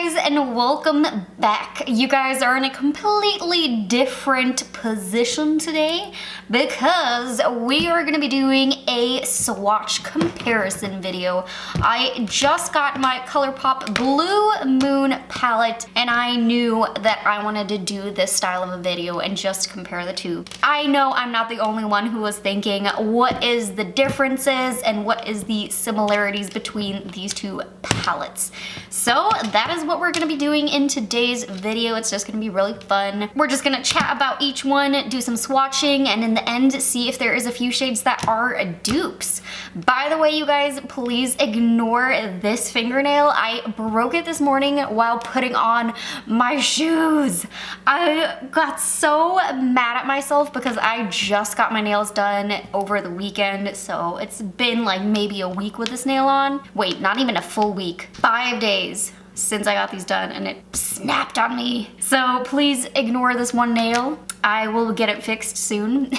guys, and welcome back. You guys are in a completely different position today because we are going to be doing a swatch comparison video. I just got my Colourpop Blue Moon palette and I knew that I wanted to do this style of a video and just compare the two. I know I'm not the only one who was thinking, what is the differences and what is the similarities between these two palettes? So that is what we're gonna be doing in today's video. It's just gonna be really fun. We're just gonna chat about each one, do some swatching, and in the end, see if there is a few shades that are dupes. By the way, you guys, please ignore this fingernail. I broke it this morning while putting on my shoes. I got so mad at myself because I just got my nails done over the weekend, so it's been like maybe a week with this nail on. Wait, not even a full week. 5 days since I got these done and it snapped on me. So please ignore this one nail. I will get it fixed soon.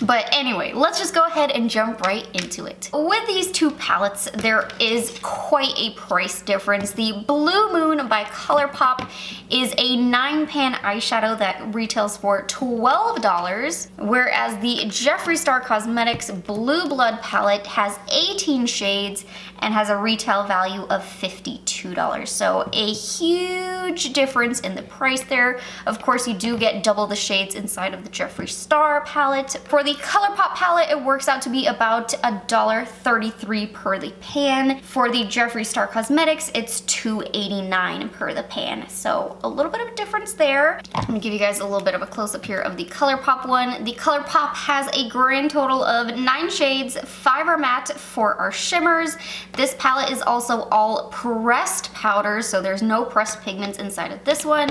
But anyway, let's just go ahead and jump right into it. With these two palettes, there is quite a price difference. The Blue Moon by Colourpop is a 9-pan eyeshadow that retails for $12, whereas the Jeffree Star Cosmetics Blue Blood palette has 18 shades and has a retail value of $52. So a huge difference in the price there. Of course, you do get double the shades inside of the Jeffree Star palette. For the Colourpop palette, it works out to be about $1.33 per the pan. For the Jeffree Star Cosmetics, it's $2.89 per the pan. So a little bit of a difference there. Let me give you guys a little bit of a close-up here of the Colourpop one. The Colourpop has a grand total of 9 shades, 5 are matte, 4 are shimmers. This palette is also all pressed powders, so there's no pressed pigments inside of this one.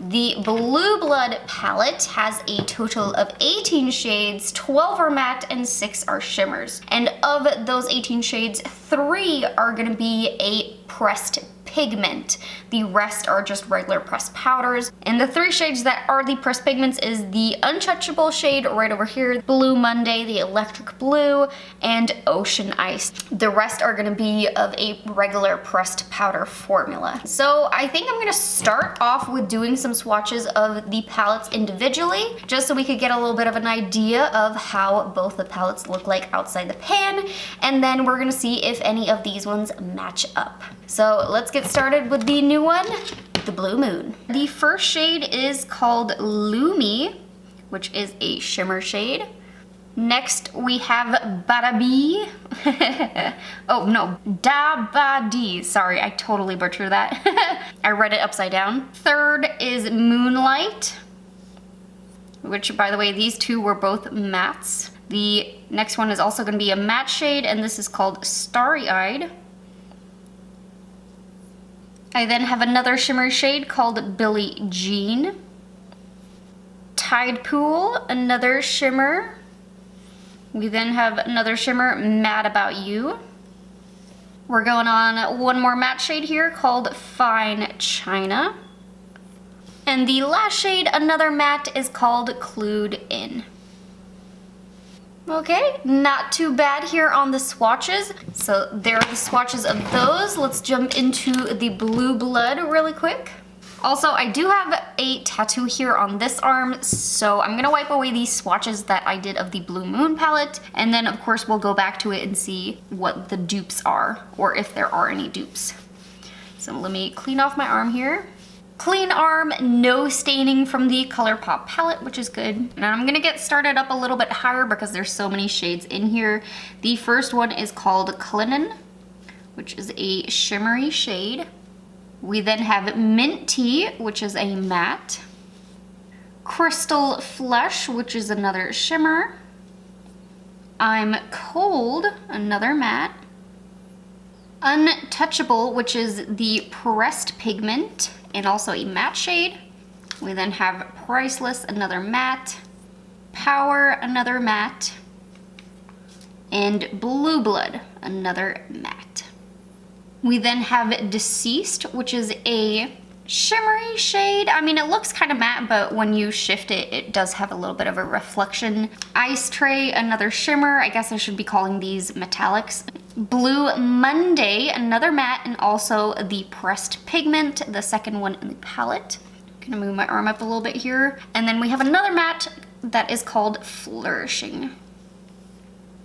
The Blue Blood palette has a total of 18 shades, 12 are matte and 6 are shimmers. And of those 18 shades, 3 are gonna be a pressed pigment. The rest are just regular pressed powders. And the 3 shades that are the pressed pigments is the Untouchable shade right over here, Blue Monday, the Electric Blue, and Ocean Ice. The rest are gonna be of a regular pressed powder formula. So I think I'm gonna start off with doing some swatches of the palettes individually, just so we could get a little bit of an idea of how both the palettes look like outside the pan, and then we're gonna see if any of these ones match up. So let's get started with the new one, the Blue Moon. The first shade is called Lumi, which is a shimmer shade. Next we have Badabi. Oh no, Da Ba Dee. Sorry, I totally butchered that. I read it upside down. Third is Moonlight, which, by the way, these two were both mattes. The next one is also going to be a matte shade, and this is called Starry Eyed. I then have another shimmer shade called Billie Jean. Tide Pool, another shimmer. We then have another shimmer, Mad About You. We're going on one more matte shade here called Fine China. And the last shade, another matte, is called Clued In. Okay, not too bad here on the swatches. So there are the swatches of those. Let's jump into the Blue Blood really quick. Also, I do have a tattoo here on this arm, so I'm gonna wipe away these swatches that I did of the Blue Moon palette, and then of course we'll go back to it and see what the dupes are, or if there are any dupes. So let me clean off my arm here. Clean arm, no staining from the Colourpop palette, which is good. And I'm gonna get started up a little bit higher because there's so many shades in here. The first one is called Clinen, which is a shimmery shade. We then have Mint Tea, which is a matte. Crystal Flesh, which is another shimmer. I'm Cold, another matte. Untouchable, which is the pressed pigment and also a matte shade. We then have Priceless, another matte. Power, another matte. And Blue Blood, another matte. We then have Deceased, which is a shimmery shade. I mean, it looks kind of matte, but when you shift it, it does have a little bit of a reflection. Ice Tray, another shimmer. I guess I should be calling these metallics. Blue Monday, another matte, and also the pressed pigment, the second one in the palette. I'm gonna move my arm up a little bit here. And then we have another matte that is called Flourishing.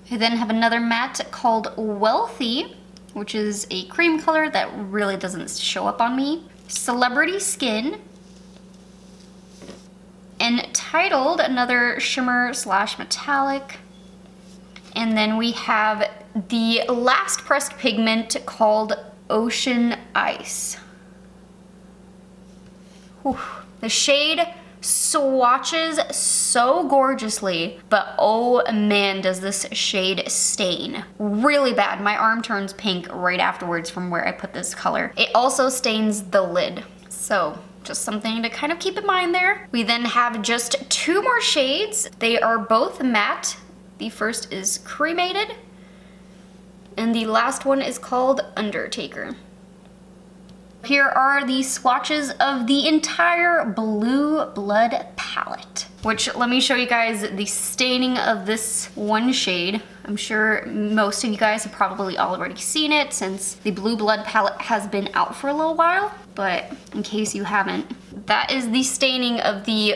I then have another matte called Wealthy, which is a cream color that really doesn't show up on me. Celebrity Skin. Entitled, another shimmer slash metallic. And then we have the last pressed pigment called Ocean Ice. Whew. The shade swatches so gorgeously, but oh man, does this shade stain. Really bad. My arm turns pink right afterwards from where I put this color. It also stains the lid. So just something to kind of keep in mind there. We then have just two more shades. They are both matte. The first is Cremated, and the last one is called Undertaker. Here are the swatches of the entire Blue Blood palette, which let me show you guys the staining of this one shade. I'm sure most of you guys have probably already seen it since the Blue Blood palette has been out for a little while, but in case you haven't, that is the staining of the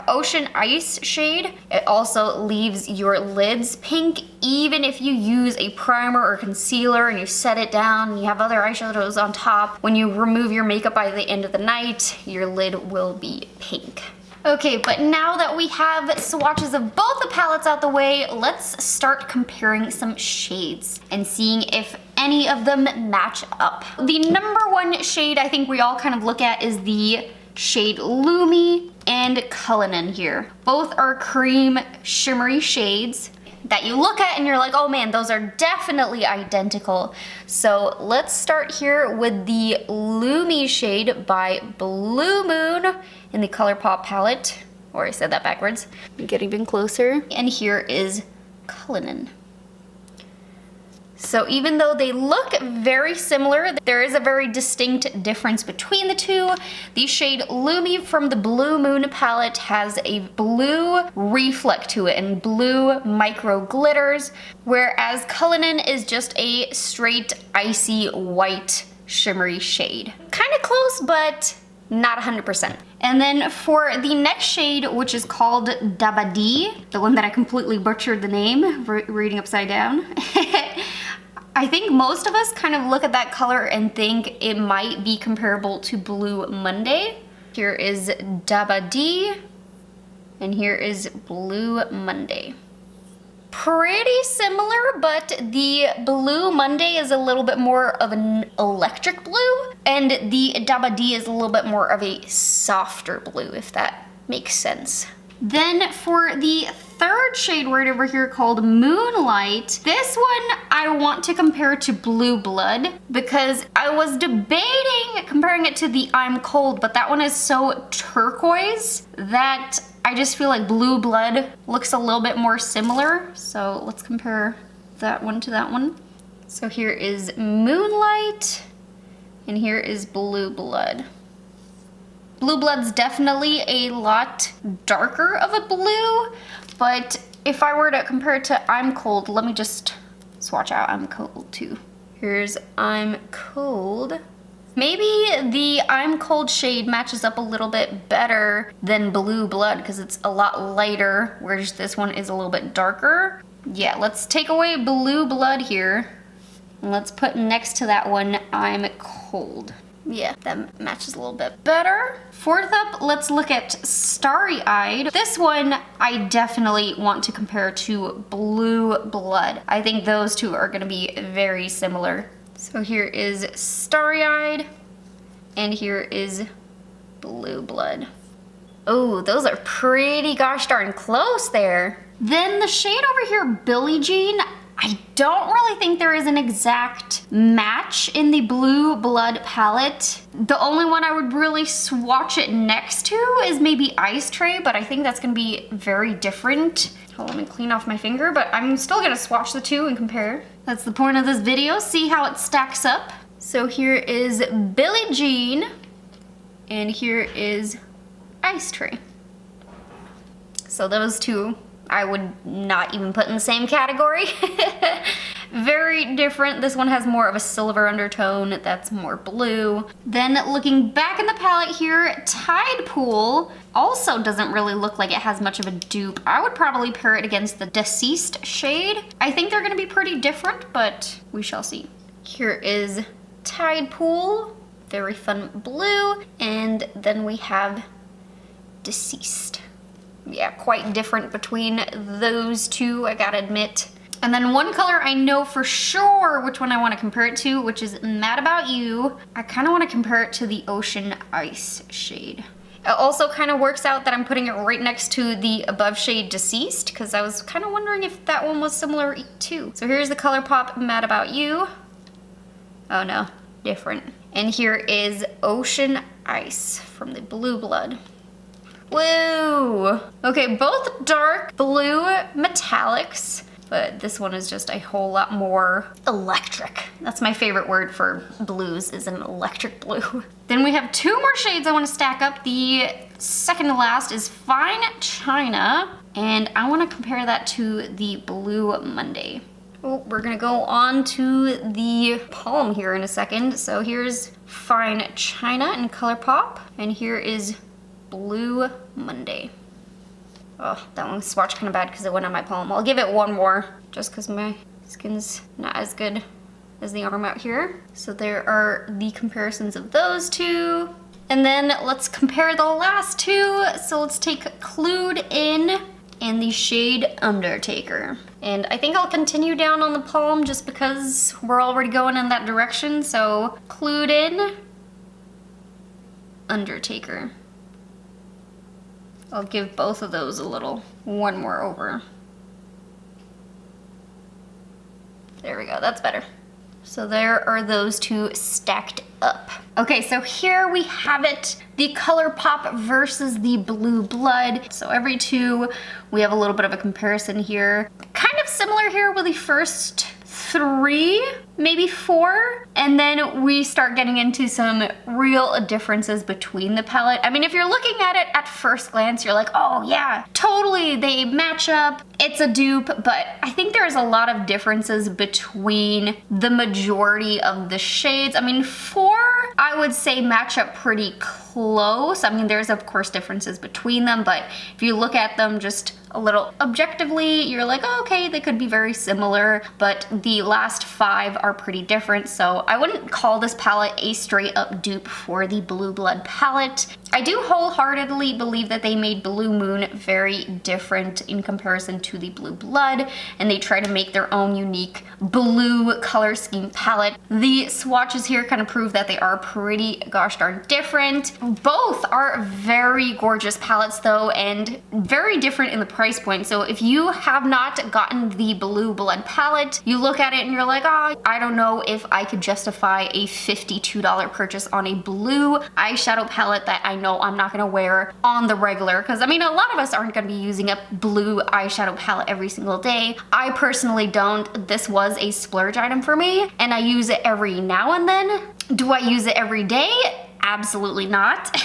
Ocean Ice shade. It also leaves your lids pink even if you use a primer or concealer and you set it down and you have other eyeshadows on top. When you remove your makeup by the end of the night, your lid will be pink. Okay, but now that we have swatches of both the palettes out the way, let's start comparing some shades and seeing if any of them match up. The number one shade I think we all kind of look at is the shade Lumi and Cullinan here. Both are cream shimmery shades that you look at and you're like, oh man, those are definitely identical. So let's start here with the Lumi shade by Blue Moon in the Colourpop palette. Or I said that backwards. Get even closer. And here is Cullinan. So even though they look very similar, there is a very distinct difference between the two. The shade Lumi from the Blue Moon palette has a blue reflect to it and blue micro glitters, whereas Cullinan is just a straight icy white shimmery shade. Kind of close, but not 100%. And then for the next shade, which is called Dabadi, the one that I completely butchered the name, reading upside down. I think most of us kind of look at that color and think it might be comparable to Blue Monday. Here is Dabadi, and here is Blue Monday. Pretty similar, but the Blue Monday is a little bit more of an electric blue, and the Dabadi is a little bit more of a softer blue, if that makes sense. Then for the third shade right over here called Moonlight, this one I want to compare to Blue Blood because I was debating comparing it to the I'm Cold, but that one is so turquoise that I just feel like Blue Blood looks a little bit more similar. So let's compare that one to that one. So here is Moonlight and here is Blue Blood. Blue Blood's definitely a lot darker of a blue, but if I were to compare it to I'm Cold, let me just swatch out I'm Cold too. Here's I'm Cold. Maybe the I'm Cold shade matches up a little bit better than Blue Blood because it's a lot lighter, whereas this one is a little bit darker. Yeah, let's take away Blue Blood here, and let's put next to that one I'm Cold. Yeah, that matches a little bit better. Fourth up, let's look at Starry Eyed. This one I definitely want to compare to Blue Blood. I think those two are gonna be very similar. So here is Starry Eyed, and here is Blue Blood. Oh, those are pretty gosh darn close there. Then the shade over here, Billie Jean, I don't really think there is an exact match in the Blue Blood palette. The only one I would really swatch it next to is maybe Ice Tray, but I think that's gonna be very different. Hold on, let me clean off my finger, but I'm still gonna swatch the two and compare. That's the point of this video, see how it stacks up. So here is Billie Jean, and here is Ice Tray. So those two I would not even put in the same category. very different. This one has more of a silver undertone, that's more blue. Then looking back in the palette here, Tide Pool also doesn't really look like it has much of a dupe. I would probably pair it against the Deceased shade. I think they're gonna be pretty different, but we shall see. Here is Tide Pool, very fun blue, and then we have Deceased. Yeah, quite different between those two, I gotta admit. And then one color I know for sure which one I want to compare it to, which is Mad About You. I kind of want to compare it to the Ocean Ice shade. It also kind of works out that I'm putting it right next to the above shade Deceased, because I was kind of wondering if that one was similar too. So here's the Colourpop Mad About You. Oh no, different. And here is Ocean Ice from the Blue Blood. Woo! Okay, both dark blue metallics, but this one is just a whole lot more electric. That's my favorite word for blues, is an electric blue. Then we have two more shades I want to stack up. The second to last is Fine China, and I want to compare that to the Blue Monday. Oh, we're gonna go on to the palm here in a second. So here's Fine China in Colourpop, and here is Blue Monday. Oh, that one swatched kind of bad because it went on my palm. I'll give it one more just because my skin's not as good as the arm out here. So there are the comparisons of those two. And then let's compare the last two. So let's take Clued In and the shade Undertaker. And I think I'll continue down on the palm just because we're already going in that direction. So Clued In, Undertaker. I'll give both of those a little one more over. There we go, that's better. So there are those two stacked up. Okay, so here we have it, the Colourpop versus the Blue Blood. So every two, we have a little bit of a comparison here. Kind of similar here with the first three, maybe four, and then we start getting into some real differences between the palette. I mean, if you're looking at it at first glance, you're like, oh yeah, totally, they match up, it's a dupe, but I think there's a lot of differences between the majority of the shades. I mean, four, I would say match up pretty close. I mean, there's of course differences between them, but if you look at them just a little objectively, you're like, oh, okay, they could be very similar, but the last five are pretty different. So I wouldn't call this palette a straight up dupe for the Blue Blood palette. I do wholeheartedly believe that they made Blue Moon very different in comparison to the Blue Blood, and they try to make their own unique blue color scheme palette. The swatches here kind of prove that they are pretty gosh darn different. Both are very gorgeous palettes though, and very different in the price point. So if you have not gotten the Blue Blood palette, you look at it and you're like, oh, I don't know if I could justify a $52 purchase on a blue eyeshadow palette that I know I'm not gonna wear on the regular, because I mean, a lot of us aren't gonna be using a blue eyeshadow palette every single day. I personally don't. This was a splurge item for me, and I use it every now and then. Do I use it every day? Absolutely not.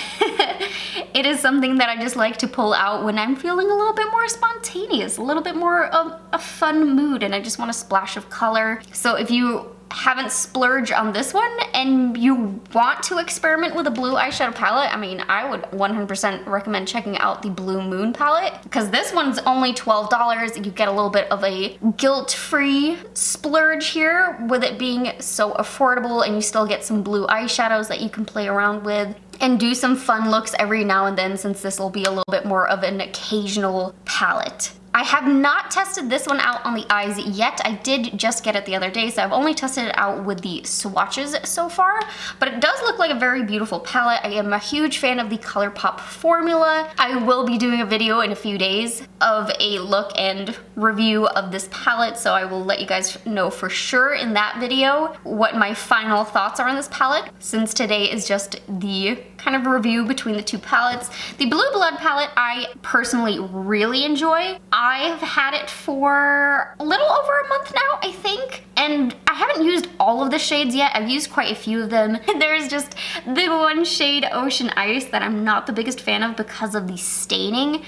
It is something that I just like to pull out when I'm feeling a little bit more spontaneous, a little bit more of a fun mood, and I just want a splash of color. So if you haven't splurged on this one and you want to experiment with a blue eyeshadow palette, I mean, I would 100% recommend checking out the Blue Moon palette, because this one's only $12. You get a little bit of a guilt-free splurge here with it being so affordable, and you still get some blue eyeshadows that you can play around with and do some fun looks every now and then, since this will be a little bit more of an occasional palette. I have not tested this one out on the eyes yet. I did just get it the other day, so I've only tested it out with the swatches so far, but it does look like a very beautiful palette. I am a huge fan of the Colourpop formula. I will be doing a video in a few days of a look and review of this palette, so I will let you guys know for sure in that video what my final thoughts are on this palette, since today is just the kind of review between the two palettes. The Blue Blood palette I personally really enjoy. I've had it for a little over a month now, I think. And I haven't used all of the shades yet. I've used quite a few of them. There's just the one shade Ocean Ice that I'm not the biggest fan of because of the staining.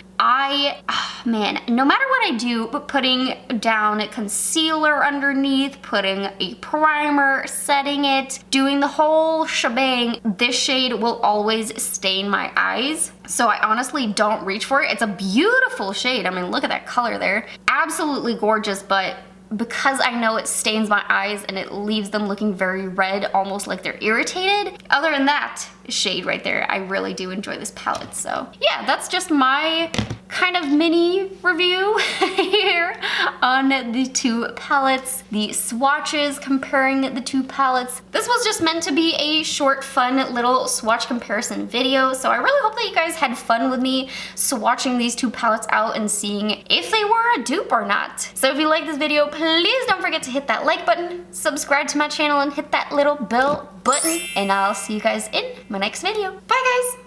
Man, no matter what I do, putting down concealer underneath, putting a primer, setting it, doing the whole shebang, this shade will always stain my eyes. So I honestly don't reach for it. It's a beautiful shade. I mean, look at that color there. Absolutely gorgeous, but because I know it stains my eyes and it leaves them looking very red, almost like they're irritated. Other than that shade right there, I really do enjoy this palette. So yeah, that's just my kind of mini review here on the two palettes, the swatches comparing the two palettes. This was just meant to be a short, fun little swatch comparison video. So I really hope that you guys had fun with me swatching these two palettes out and seeing if they were a dupe or not. So if you like this video, please don't forget to hit that like button, subscribe to my channel, and hit that little bell button. And I'll see you guys in my next video. Bye guys!